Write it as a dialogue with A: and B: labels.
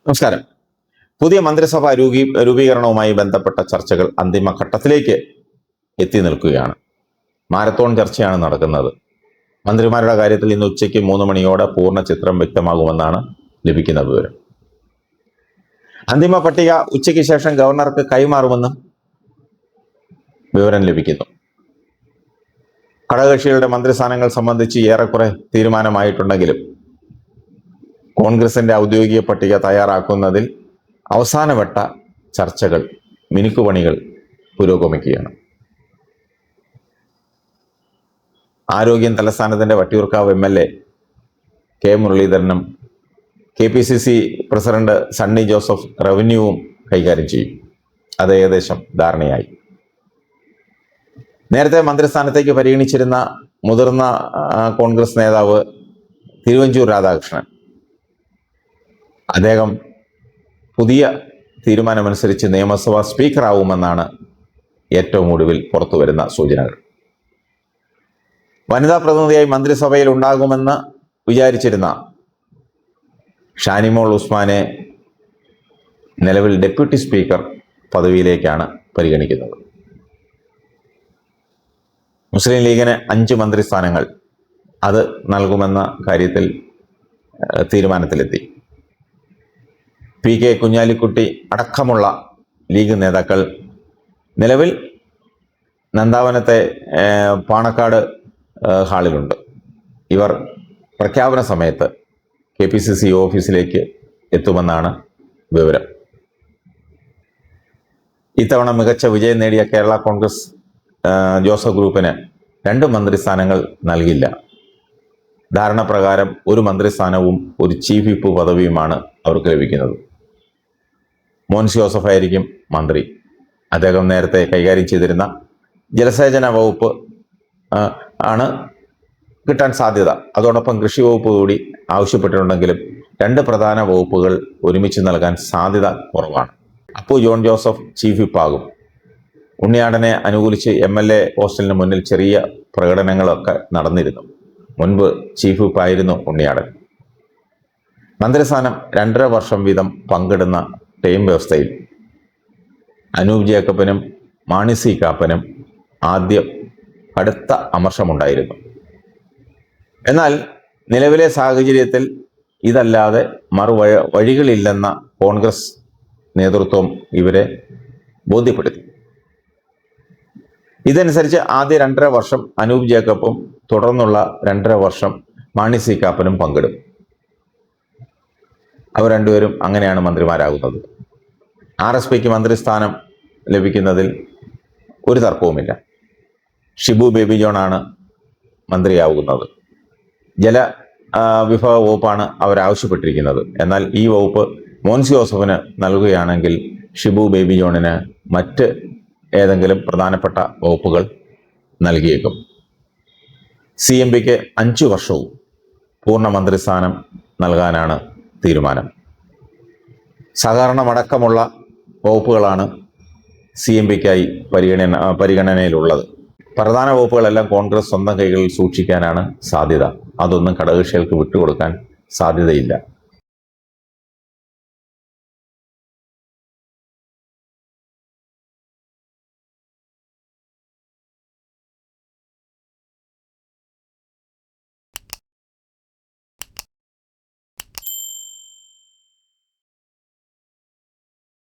A: നമസ്കാരം. പുതിയ മന്ത്രിസഭാ രൂപീകരണവുമായി ബന്ധപ്പെട്ട ചർച്ചകൾ അന്തിമഘട്ടത്തിലേക്ക് എത്തി നിൽക്കുകയാണ്. മാരത്തോൺ ചർച്ചയാണ് നടക്കുന്നത്. മന്ത്രിമാരുടെ കാര്യത്തിൽ ഇന്ന് ഉച്ചയ്ക്ക് 3 മണിയോടെ പൂർണ്ണ ചിത്രം വ്യക്തമാകുമെന്നാണ് ലഭിക്കുന്ന വിവരം. അന്തിമ പട്ടിക ഉച്ചയ്ക്ക് ശേഷം ഗവർണർക്ക് കൈമാറുമെന്നും വിവരം ലഭിക്കുന്നു. ഘടകകക്ഷികളുടെ മന്ത്രിസ്ഥാനങ്ങൾ സംബന്ധിച്ച് ഏറെക്കുറെ തീരുമാനമായിട്ടുണ്ടെങ്കിലും കോൺഗ്രസിന്റെ ഔദ്യോഗിക പട്ടിക തയ്യാറാക്കുന്നതിൽ അവസാനവട്ട ചർച്ചകൾ, മിനുക്കുപണികൾ പുരോഗമിക്കുകയാണ്. ആരോഗ്യം തലസ്ഥാനത്തിന്റെ വട്ടിയൂർക്കാവ് MLA കെ മുരളീധരനും KPCC പ്രസിഡന്റ് സണ്ണി ജോസഫ് റവന്യൂവും കൈകാര്യം ചെയ്യും. അത് ഏകദേശം ധാരണയായി. നേരത്തെ മന്ത്രിസ്ഥാനത്തേക്ക് പരിഗണിച്ചിരുന്ന മുതിർന്ന കോൺഗ്രസ് നേതാവ് തിരുവഞ്ചൂർ രാധാകൃഷ്ണൻ, അദ്ദേഹം പുതിയ തീരുമാനമനുസരിച്ച് നിയമസഭാ സ്പീക്കറാവുമെന്നാണ് ഏറ്റവും ഒടുവിൽ പുറത്തു വരുന്ന സൂചനകൾ. വനിതാ പ്രതിനിധിയായി മന്ത്രിസഭയിൽ ഉണ്ടാകുമെന്ന് വിചാരിച്ചിരുന്ന ഷാനിമോൾ ഉസ്മാനെ നിലവിൽ ഡെപ്യൂട്ടി സ്പീക്കർ പദവിയിലേക്കാണ് പരിഗണിക്കുന്നത്. മുസ്ലിം ലീഗിന് 5 മന്ത്രിസ്ഥാനങ്ങൾ അത് നൽകുമെന്ന കാര്യത്തിൽ തീരുമാനത്തിലെത്തി. PK കുഞ്ഞാലിക്കുട്ടി അടക്കമുള്ള ലീഗ് നേതാക്കൾ നിലവിൽ നന്ദാവനത്തെ പാണക്കാട് ഹാളിലുണ്ട്. ഇവർ പ്രഖ്യാപന സമയത്ത് KPCC ഓഫീസിലേക്ക് എത്തുമെന്നാണ് വിവരം. ഇത്തവണ മികച്ച വിജയം നേടിയ കേരള കോൺഗ്രസ് ജോസഫ് ഗ്രൂപ്പിന് 2 മന്ത്രിസ്ഥാനങ്ങൾ നൽകില്ല. ധാരണ പ്രകാരം 1 മന്ത്രിസ്ഥാനവും ഒരു ചീഫ് വിപ്പ് പദവിയുമാണ് അവർക്ക് ലഭിക്കുന്നത്. മോൻസ് ജോസഫ് ആയിരിക്കും മന്ത്രി. അദ്ദേഹം നേരത്തെ കൈകാര്യം ചെയ്തിരുന്ന ജലസേചന വകുപ്പ് ആണ് കിട്ടാൻ സാധ്യത. അതോടൊപ്പം കൃഷി വകുപ്പ് കൂടി ആവശ്യപ്പെട്ടിട്ടുണ്ടെങ്കിലും 2 പ്രധാന വകുപ്പുകൾ ഒരുമിച്ച് നൽകാൻ സാധ്യത കുറവാണ്. അപ്പു ജോൺ ജോസഫ് ചീഫ് വിപ്പാകും. ഉണ്ണിയാടനെ അനുകൂലിച്ച് MLA പോസ്റ്റലിന് മുന്നിൽ ചെറിയ പ്രകടനങ്ങളൊക്കെ നടന്നിരുന്നു. മുൻപ് ചീഫ് വിപ്പായിരുന്നു ഉണ്ണിയാടൻ. മന്ത്രിസ്ഥാനം 2.5 വർഷം വീതം പങ്കിടുന്ന ടൈം വ്യവസ്ഥയിൽ അനൂപ് ജേക്കബിനും മാണി സി കാപ്പനും ആദ്യം കടുത്ത അമർഷമുണ്ടായിരുന്നു. എന്നാൽ നിലവിലെ സാഹചര്യത്തിൽ ഇതല്ലാതെ വഴികളില്ലെന്ന കോൺഗ്രസ് നേതൃത്വം ഇവരെ ബോധ്യപ്പെടുത്തി. ഇതനുസരിച്ച് ആദ്യ 2.5 വർഷം അനൂപ് ജേക്കബും തുടർന്നുള്ള 2.5 വർഷം മാണി സി കാപ്പനും പങ്കിടും. അവർ രണ്ടുപേരും അങ്ങനെയാണ് മന്ത്രിമാരാകുന്നത്. RSPക്ക് മന്ത്രിസ്ഥാനം ലഭിക്കുന്നതിൽ ഒരു തർക്കവുമില്ല. ഷിബു ബേബി ജോണാണ് മന്ത്രിയാവുന്നത്. ജലവിഭവ വകുപ്പാണ് അവരാവശ്യപ്പെട്ടിരിക്കുന്നത്. എന്നാൽ ഈ വകുപ്പ് മോൻസ് ജോസഫിന് നൽകുകയാണെങ്കിൽ ഷിബു ബേബി ജോണിന് മറ്റ് ഏതെങ്കിലും പ്രധാനപ്പെട്ട വകുപ്പുകൾ നൽകിയേക്കും. CMPക്ക് 5 വർഷവും പൂർണ്ണ മന്ത്രിസ്ഥാനം നൽകാനാണ് തീരുമാനം. സഹകരണമടക്കമുള്ള വകുപ്പുകളാണ് CMPക്കായി പരിഗണനയിലുള്ളത്. പ്രധാന വകുപ്പുകളെല്ലാം കോൺഗ്രസ് സ്വന്തം കൈകളിൽ സൂക്ഷിക്കാനാണ് സാധ്യത. അതൊന്നും ഘടകകക്ഷികൾക്ക് വിട്ടുകൊടുക്കാൻ സാധ്യതയില്ല.